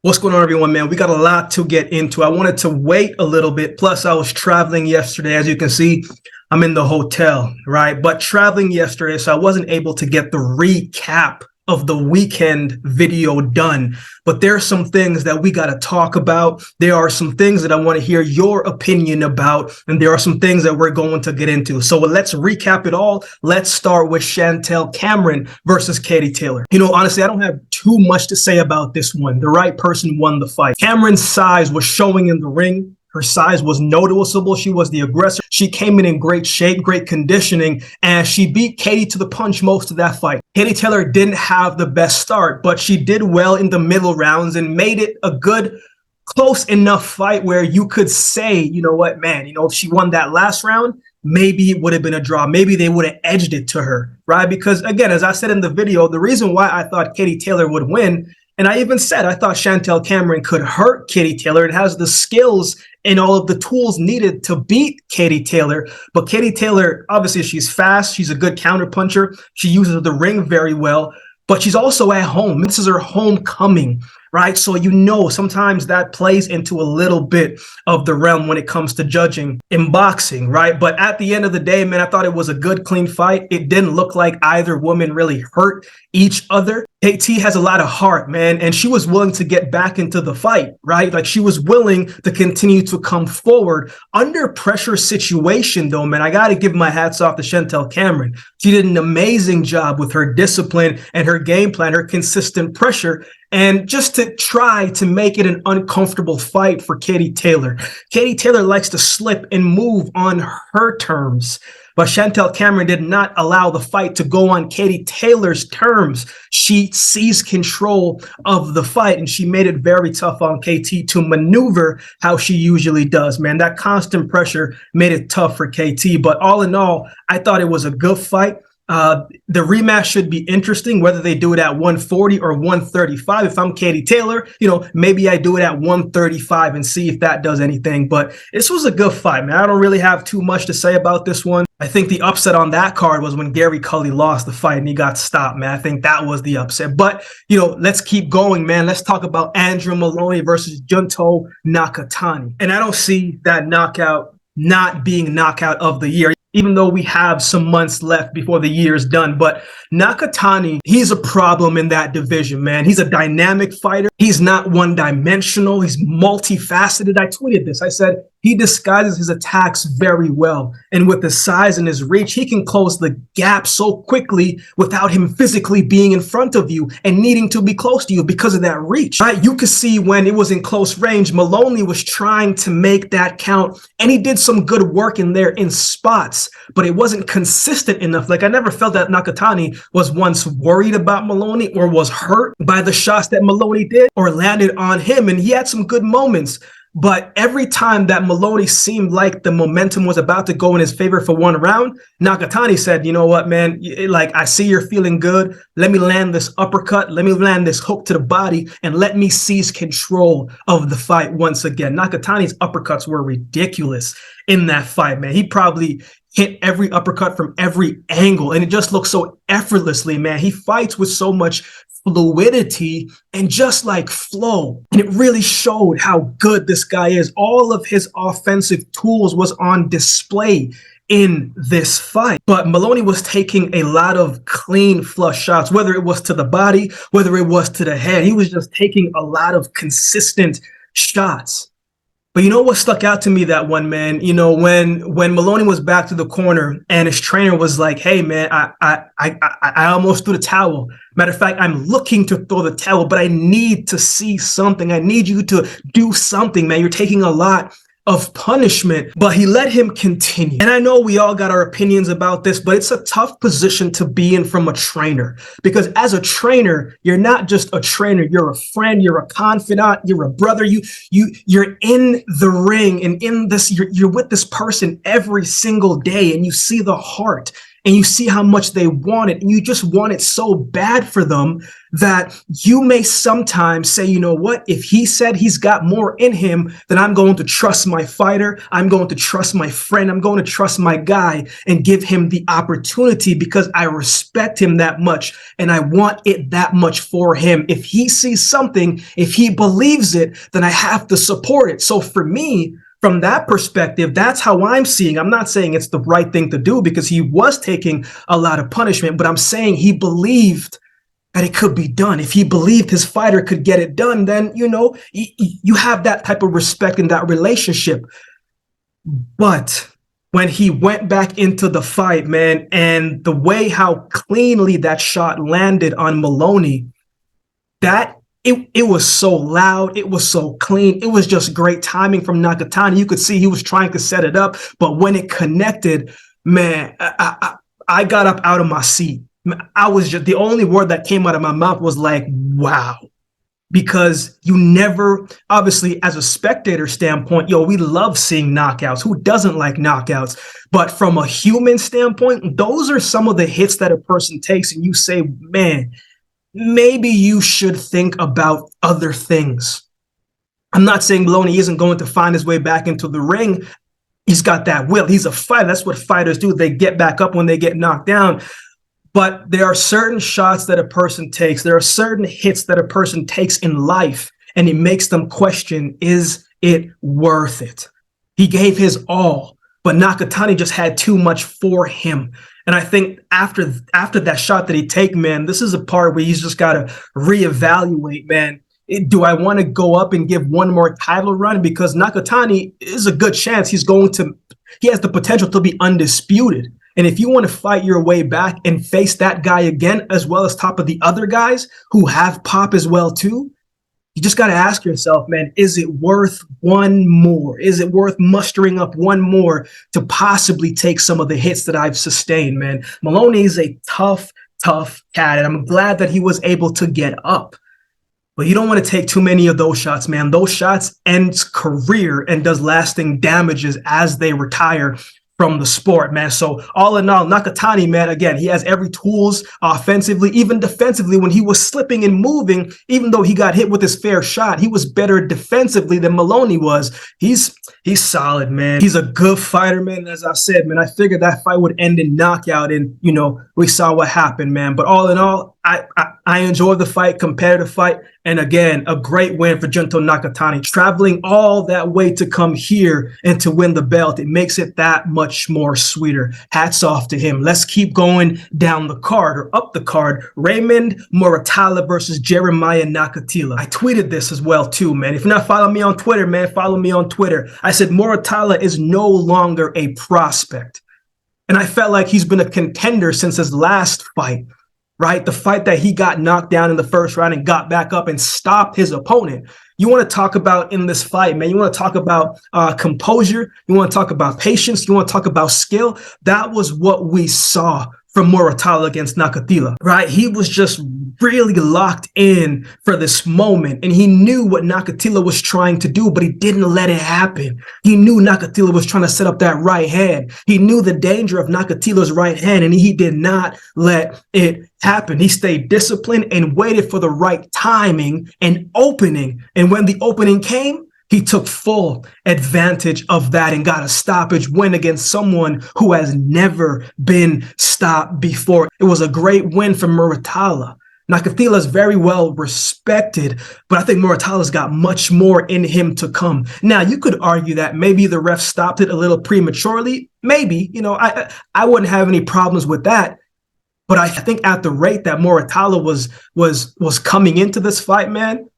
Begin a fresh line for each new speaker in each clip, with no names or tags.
What's going on, everyone, man? We got a lot to get into. I wanted to wait a little bit. Plus, I was traveling yesterday. As you can see, I'm in the hotel, right? But traveling yesterday, so I wasn't able to get the recap of the weekend video done. But there are some things that we got to talk about. There are some things that I want to hear your opinion about. And there are some things that we're going to get into. So let's recap it all. Let's start with Chantelle Cameron versus KOTY Taylor. You know, honestly, I don't have too much to say about this one. The right person won the fight. Cameron's size was showing in the ring. Her size was noticeable. She was the aggressor. She came in great shape, great conditioning, and she beat KOTY to the punch most of that fight. KOTY Taylor didn't have the best start, but she did well in the middle rounds and made it a good, close enough fight where you could say, you know what, man, if she won that last round, maybe it would have been a draw. Maybe they would have edged it to her, right? Because again, as I said in the video, the reason why I thought KOTY Taylor would win, and I even said I thought Chantelle Cameron could hurt KOTY Taylor. It has the skills and all of the tools needed to beat KOTY Taylor. But KOTY Taylor, obviously, she's fast. She's a good counterpuncher. She uses the ring very well. But she's also at home. This is her homecoming, right? So sometimes that plays into a little bit of the realm when it comes to judging in boxing, right? But at the end of the day, man, I thought it was a good, clean fight. It didn't look like either woman really hurt each other. KOTY has a lot of heart, man, and she was willing to get back into the fight, right? Like, she was willing to continue to come forward under pressure situation, though, man. I got to give my hats off to Chantelle Cameron. She did an amazing job with her discipline and her game plan, her consistent pressure, and just to try to make it an uncomfortable fight for KOTY Taylor. KOTY Taylor likes to slip and move on her terms, but Chantelle Cameron did not allow the fight to go on KOTY Taylor's terms. She seized control of the fight, and she made it very tough on KOTY to maneuver how she usually does, man. That constant pressure made it tough for KOTY, but all in all, I thought it was a good fight. The rematch should be interesting, whether they do it at 140 or 135. If I'm KOTY Taylor, maybe I do it at 135 and see if that does anything. But this was a good fight, man. I don't really have too much to say about this one. I think the upset on that card was when Gary Cully lost the fight and he got stopped, man. I think that was the upset. But, let's keep going, man. Let's talk about Andrew Maloney versus Junto Nakatani. And I don't see that knockout not being knockout of the year, even though we have some months left before the year is done. But Nakatani, he's a problem in that division, man. He's a dynamic fighter. He's not one-dimensional. He's multifaceted. I tweeted this. I said, he disguises his attacks very well. And with his size and his reach, he can close the gap so quickly without him physically being in front of you and needing to be close to you because of that reach, right? You could see when it was in close range, Maloney was trying to make that count, and he did some good work in there in spots, but it wasn't consistent enough. Like, I never felt that Nakatani was once worried about Maloney or was hurt by the shots that Maloney did or landed on him. And he had some good moments. But every time that Maloney seemed like the momentum was about to go in his favor for one round, Nakatani said, you know what, man, I see you're feeling good. Let me land this uppercut. Let me land this hook to the body, and let me seize control of the fight once again. Nakatani's uppercuts were ridiculous in that fight, man. He probably hit every uppercut from every angle, and it just looks so effortlessly, man. He fights with so much fluidity and just like flow, and it really showed how good this guy is. All of his offensive tools was on display in this fight, but Maloney was taking a lot of clean flush shots, whether it was to the body, whether it was to the head. He was just taking a lot of consistent shots. But you know what stuck out to me that one, man? When Maloney was back to the corner and his trainer was like, hey, man, I almost threw the towel. Matter of fact, I'm looking to throw the towel, but I need to see something. I need you to do something, man. You're taking a lot of punishment, but he let him continue. And I know we all got our opinions about this, but it's a tough position to be in from a trainer, because as a trainer, you're not just a trainer, you're a friend, you're a confidant, you're a brother. You're in the ring, and you're with this person every single day, and you see the heart and you see how much they want it, and you just want it so bad for them that you may sometimes say, you know what, if he said he's got more in him, then I'm going to trust my fighter, I'm going to trust my friend, I'm going to trust my guy and give him the opportunity because I respect him that much and I want it that much for him. If he sees something, if he believes it, then I have to support it. So for me, from that perspective, that's how I'm seeing. I'm not saying it's the right thing to do because he was taking a lot of punishment, but I'm saying he believed that it could be done. If he believed his fighter could get it done, then, you know, you have that type of respect in that relationship. But when he went back into the fight, man, and the way how cleanly that shot landed on Maloney, that it was so loud, it was so clean, it was just great timing from Nakatani. You could see he was trying to set it up, but when it connected, man, I got up out of my seat. I was just, the only word that came out of my mouth was like, wow. Because you never, obviously, as a spectator standpoint, we love seeing knockouts. Who doesn't like knockouts? But from a human standpoint, those are some of the hits that a person takes, and you say, man, maybe you should think about other things. I'm not saying Maloney isn't going to find his way back into the ring. He's got that will. He's a fighter. That's what fighters do. They get back up when they get knocked down. But there are certain shots that a person takes. There are certain hits that a person takes in life, and it makes them question, is it worth it? He gave his all, but Nakatani just had too much for him. And I think after that shot that he take, man, this is a part where he's just got to reevaluate, man. Do I want to go up and give one more title run? Because Nakatani is a good chance he has the potential to be undisputed. And if you want to fight your way back and face that guy again, as well as top of the other guys who have pop as well too, you just got to ask yourself, man, is it worth one more? Is it worth mustering up one more to possibly take some of the hits that I've sustained, man? Maloney is a tough cat, and I'm glad that he was able to get up. But you don't want to take too many of those shots, man. Those shots ends career and does lasting damages as they retire from the sport, man. So all in all, Nakatani, man, again, he has every tools offensively, even defensively. When he was slipping and moving, even though he got hit with his fair shot, he was better defensively than Maloney was. He's solid, man. He's a good fighter, man. And as I said, man, I figured that fight would end in knockout, and we saw what happened, man. But all in all, I enjoyed the fight, competitive fight, and again, a great win for Junto Nakatani. Traveling all that way to come here and to win the belt, it makes it that much more sweeter. Hats off to him. Let's keep going down the card, or up the card. Raymond Murtalla versus Jeremiah Nakatila. I tweeted this as well too, man. If you're not following me on Twitter, man, follow me on Twitter. I said Muratala is no longer a prospect. And I felt like he's been a contender since his last fight. Right? The fight that he got knocked down in the first round and got back up and stopped his opponent. You want to talk about in this fight, man, you want to talk about composure. You want to talk about patience. You want to talk about skill. That was what we saw from Muratalla against Nakathila, right? He was just really locked in for this moment, and he knew what Nakathila was trying to do, but he didn't let it happen. He knew Nakathila was trying to set up that right hand. He knew the danger of Nakathila's right hand, and he did not let it happen. He stayed disciplined and waited for the right timing and opening. And when the opening came, he took full advantage of that and got a stoppage win against someone who has never been stopped before. It was a great win for Muratalla. Nakathila is very well respected, but I think Muratala's got much more in him to come. Now, you could argue that maybe the ref stopped it a little prematurely. Maybe, I wouldn't have any problems with that. But I think at the rate that Muratalla was coming into this fight, man,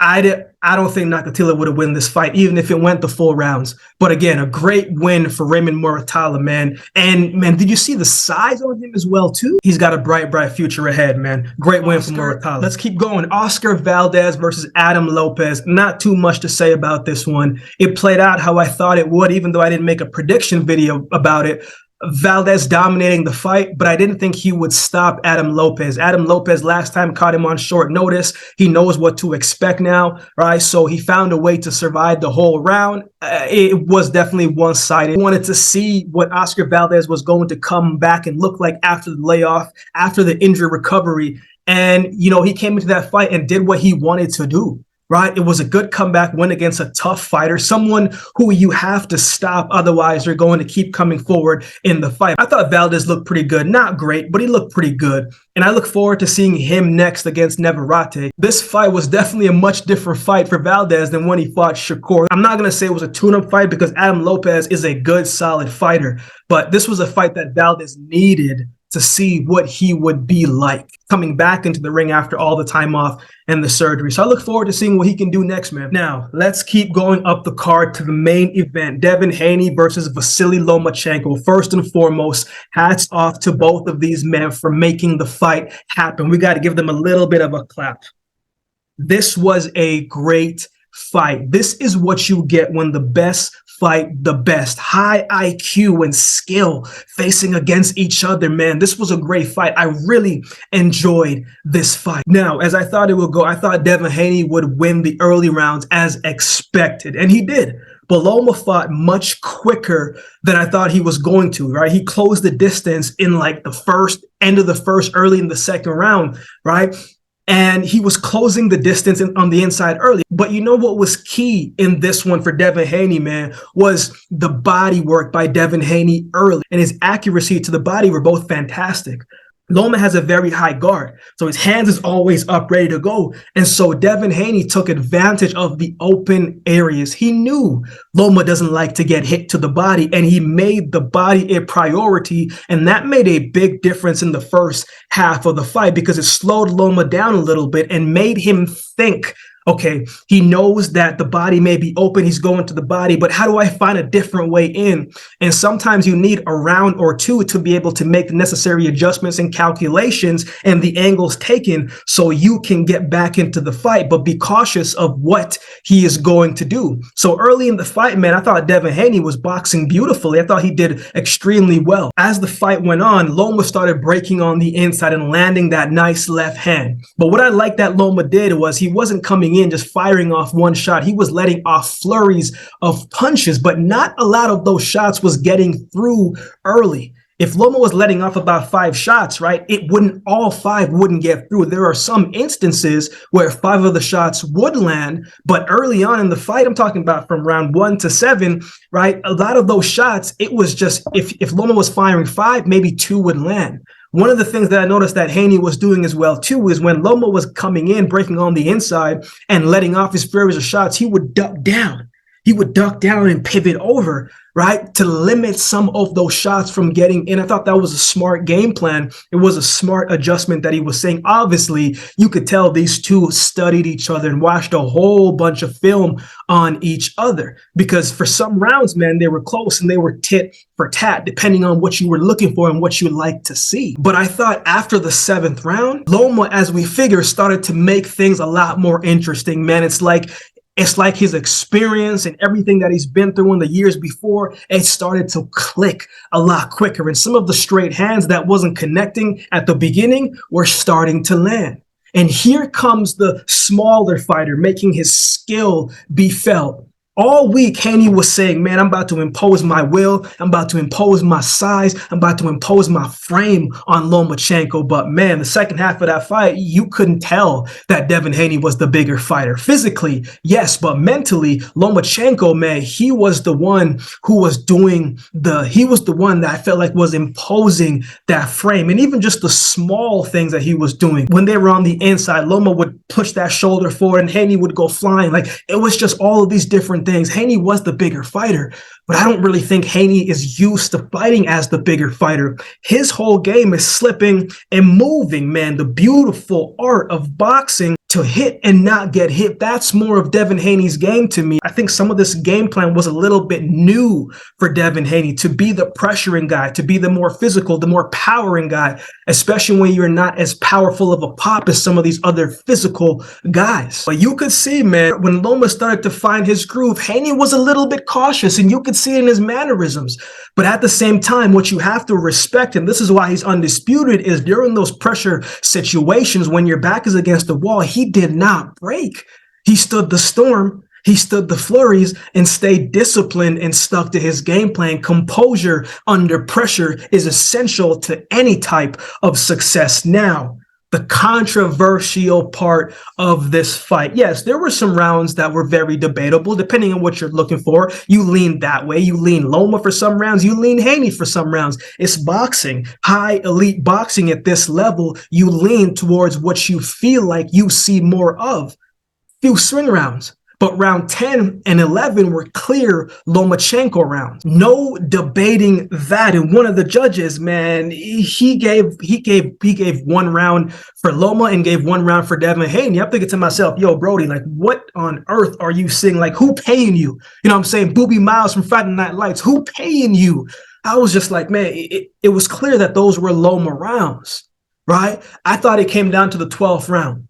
I don't think Nakatila would have won this fight, even if it went the full rounds. But again, a great win for Raymond Murtalla, man. And, man, did you see the size on him as well, too? He's got a bright future ahead, man. Great win for Murtalla. Let's keep going. Oscar Valdez versus Adam Lopez. Not too much to say about this one. It played out how I thought it would, even though I didn't make a prediction video about it. Valdez dominating the fight, but I didn't think he would stop Adam Lopez. Adam Lopez last time caught him on short notice. He knows what to expect now, right? So he found a way to survive the whole round. It was definitely one-sided. I wanted to see what Oscar Valdez was going to come back and look like after the layoff, after the injury recovery. And, you know, he came into that fight and did what he wanted to do. Right? It was a good comeback win against a tough fighter, someone who you have to stop. Otherwise, they're going to keep coming forward in the fight. I thought Valdez looked pretty good. Not great, but he looked pretty good. And I look forward to seeing him next against Muratalla. This fight was definitely a much different fight for Valdez than when he fought Shakur. I'm not going to say it was a tune-up fight because Adam Lopez is a good, solid fighter. But this was a fight that Valdez needed to see what he would be like coming back into the ring after all the time off and the surgery. So I look forward to seeing what he can do next, man. Now, let's keep going up the card to the main event. Devin Haney versus Vasily Lomachenko. First and foremost, hats off to both of these men for making the fight happen. We got to give them a little bit of a clap. This was a great fight. This is what you get when the best fight the best. High IQ and skill facing against each other, man. This was a great fight. I really enjoyed this fight. Now, as I thought it would go, I thought Devin Haney would win the early rounds as expected, and he did. But Loma fought much quicker than I thought he was going to, right? He closed the distance in like the end of the first, early in the second round, right? And he was closing the distance on the inside early. But you know what was key in this one for Devin Haney, man, was the body work by Devin Haney early. And his accuracy to the body were both fantastic. Loma has a very high guard, so his hands is always up, ready to go. And so Devin Haney took advantage of the open areas. He knew Loma doesn't like to get hit to the body, and he made the body a priority. And that made a big difference in the first half of the fight because it slowed Loma down a little bit and made him think, okay, he knows that the body may be open. He's going to the body, but how do I find a different way in? And sometimes you need a round or two to be able to make the necessary adjustments and calculations and the angles taken so you can get back into the fight, but be cautious of what he is going to do. So early in the fight, man, I thought Devin Haney was boxing beautifully. I thought he did extremely well. As the fight went on, Loma started breaking on the inside and landing that nice left hand. But what I liked that Loma did was he wasn't coming in just firing off one shot. He was letting off flurries of punches, but not a lot of those shots was getting through early. If Loma was letting off about 5 shots, right, all 5 wouldn't get through. There are some instances where 5 of the shots would land, but early on in the fight, I'm talking about from round 1 to 7, right, a lot of those shots, it was just, if Loma was firing 5, maybe 2 would land. One of the things that I noticed that Haney was doing as well, too, is when Loma was coming in, breaking on the inside and letting off his flurries of shots, he would duck down. He would duck down and pivot over, right, to limit some of those shots from getting in. I thought that was a smart game plan. It was a smart adjustment that he was saying. Obviously, you could tell these two studied each other and watched a whole bunch of film on each other because for some rounds, man, they were close and they were tit for tat, depending on what you were looking for and what you would like to see. But I thought after the 7th round, Loma, as we figure, started to make things a lot more interesting, man. It's like his experience and everything that he's been through in the years before, it started to click a lot quicker. And some of the straight hands that wasn't connecting at the beginning were starting to land. And here comes the smaller fighter making his skill be felt. All week, Haney was saying, man, I'm about to impose my will. I'm about to impose my size. I'm about to impose my frame on Lomachenko. But, man, the second half of that fight, you couldn't tell that Devin Haney was the bigger fighter. Physically, yes, but mentally, Lomachenko, man, he was the one who was he was the one that I felt like was imposing that frame. And even just the small things that he was doing. When they were on the inside, Loma would push that shoulder forward and Haney would go flying. Like, it was just all of these different things. Haney was the bigger fighter, but I don't really think Haney is used to fighting as the bigger fighter. His whole game is slipping and moving, man. The beautiful art of boxing to hit and not get hit. That's more of Devin Haney's game to me. I think some of this game plan was a little bit new for Devin Haney, to be the pressuring guy, to be the more physical, the more powering guy, especially when you're not as powerful of a pop as some of these other physical guys. But you could see, man, when Loma started to find his groove, Haney was a little bit cautious, and you could see it in his mannerisms. But at the same time, what you have to respect, and this is why he's undisputed, is during those pressure situations when your back is against the wall, he did not break. He stood the storm, he stood the flurries, and stayed disciplined and stuck to his game plan. Composure under pressure is essential to any type of success. Now, the controversial part of this fight. Yes, there were some rounds that were very debatable, depending on what you're looking for. You lean that way. You lean Loma for some rounds. You lean Haney for some rounds. It's boxing, high elite boxing at this level. You lean towards what you feel like you see more of. Few swing rounds. But round 10 and 11 were clear Lomachenko rounds. No debating that. And one of the judges, man, he gave one round for Loma and gave one round for Devin Haney. I'm thinking to myself, yo, Brody, like, what on earth are you seeing? Like, who paying you? You know what I'm saying? Booby Miles from Friday Night Lights. Who paying you? I was just like, man, it was clear that those were Loma rounds, right? I thought it came down to the 12th round.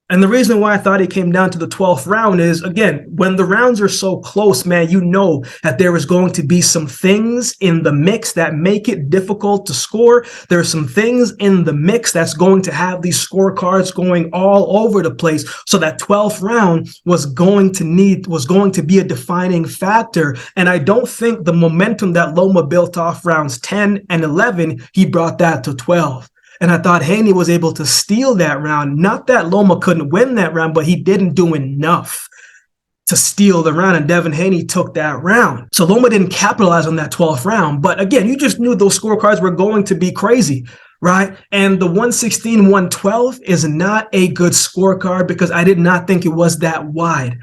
And the reason why I thought it came down to the 12th round is, again, when the rounds are so close, man, you know that there is going to be some things in the mix that make it difficult to score. There are some things in the mix that's going to have these scorecards going all over the place. So that 12th round was going to be a defining factor. And I don't think the momentum that Loma built off rounds 10 and 11, he brought that to 12. And I thought Haney was able to steal that round. Not that Loma couldn't win that round, but he didn't do enough to steal the round, and Devin Haney took that round. So Loma didn't capitalize on that 12th round. But again, you just knew those scorecards were going to be crazy, right? And the 116-112 is not a good scorecard because I did not think it was that wide.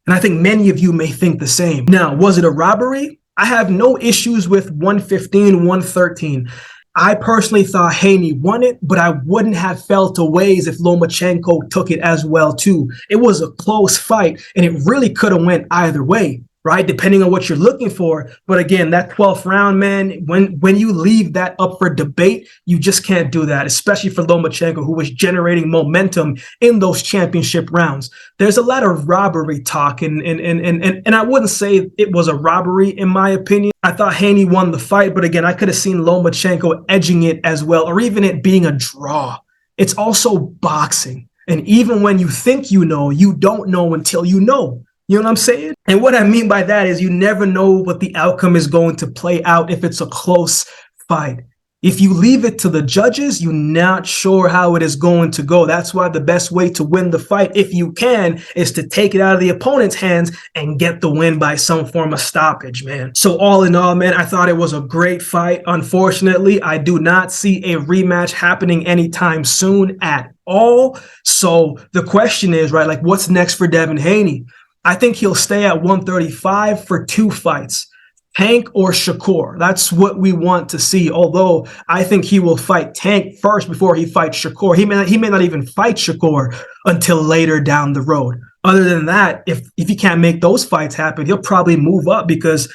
And I think many of you may think the same. Now, was it a robbery? I have no issues with 115-113. I personally thought Haney won it, but I wouldn't have felt a ways if Lomachenko took it as well, too. It was a close fight, and it really could have went either way, right? Depending on what you're looking for. But again, that 12th round, man, when you leave that up for debate, you just can't do that, especially for Lomachenko, who was generating momentum in those championship rounds. There's a lot of robbery talk, and I wouldn't say it was a robbery, in my opinion. I thought Haney won the fight, but again, I could have seen Lomachenko edging it as well, or even it being a draw. It's also boxing. And even when you think you know, you don't know until you know. You know what I'm saying? And what I mean by that is you never know what the outcome is going to play out if it's a close fight. If you leave it to the judges, you're not sure how it is going to go. That's why the best way to win the fight, if you can, is to take it out of the opponent's hands and get the win by some form of stoppage, man. So all in all, man, I thought it was a great fight. Unfortunately, I do not see a rematch happening anytime soon at all. So the question is, right, like, what's next for Devin Haney? I think he'll stay at 135 for 2 fights. Tank or Shakur. That's what we want to see. Although I think he will fight Tank first before he fights Shakur. He may not even fight Shakur until later down the road. Other than that, if he can't make those fights happen, he'll probably move up because,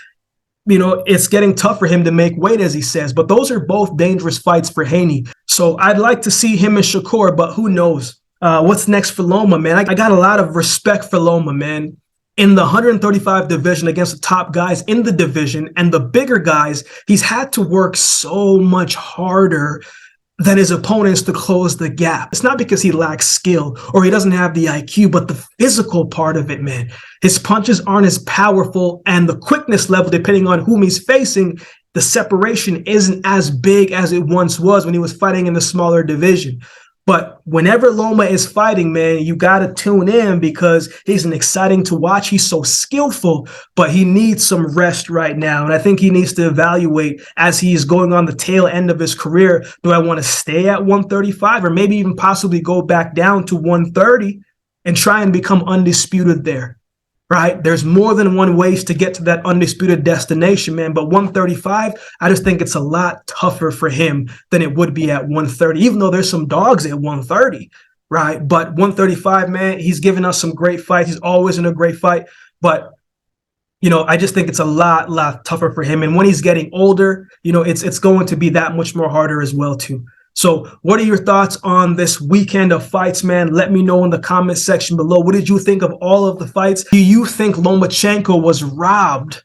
you know, it's getting tough for him to make weight, as he says. But those are both dangerous fights for Haney. So I'd like to see him and Shakur, but who knows? What's next for Loma, man? I got a lot of respect for Loma, man. In the 135 division against the top guys in the division and the bigger guys, he's had to work so much harder than his opponents to close the gap. It's not because he lacks skill or he doesn't have the IQ, but the physical part of it, man. His punches aren't as powerful, and the quickness level, depending on whom he's facing, the separation isn't as big as it once was when he was fighting in the smaller division. But whenever Loma is fighting, man, you got to tune in because he's an exciting to watch. He's so skillful, but he needs some rest right now. And I think he needs to evaluate as he's going on the tail end of his career. Do I want to stay at 135 or maybe even possibly go back down to 130 and try and become undisputed there? Right? There's more than one ways to get to that undisputed destination, man. But 135, I just think it's a lot tougher for him than it would be at 130, even though there's some dogs at 130. right? But 135, man, he's given us some great fights. He's always in a great fight. But, you know, I just think it's a lot tougher for him. And when he's getting older, you know, it's going to be that much more harder as well, too. So what are your thoughts on this weekend of fights, man? Let me know in the comment section below. What did you think of all of the fights? Do you think Lomachenko was robbed?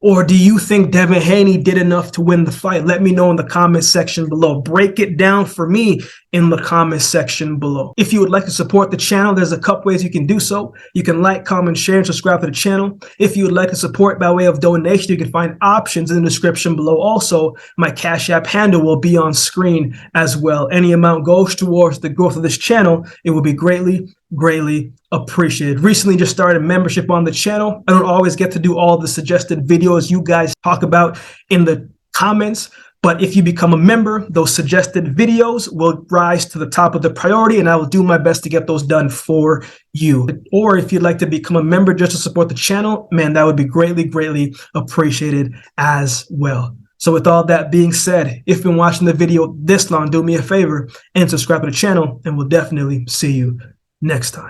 Or do you think Devin Haney did enough to win the fight? Let me know in the comment section below. Break it down for me in the comment section below. If you would like to support the channel, there's a couple ways you can do so. You can like, comment, share, and subscribe to the channel. If you would like to support by way of donation, you can find options in the description below. Also, my Cash App handle will be on screen as well. Any amount goes towards the growth of this channel. It will be greatly appreciated. Recently just started membership on the channel. I don't always get to do all the suggested videos you guys talk about in the comments, but if you become a member, those suggested videos will rise to the top of the priority, and I will do my best to get those done for you. Or if you'd like to become a member just to support the channel, man, that would be greatly appreciated as well. So with all that being said, if you've been watching the video this long, do me a favor and subscribe to the channel, and we'll definitely see you next time.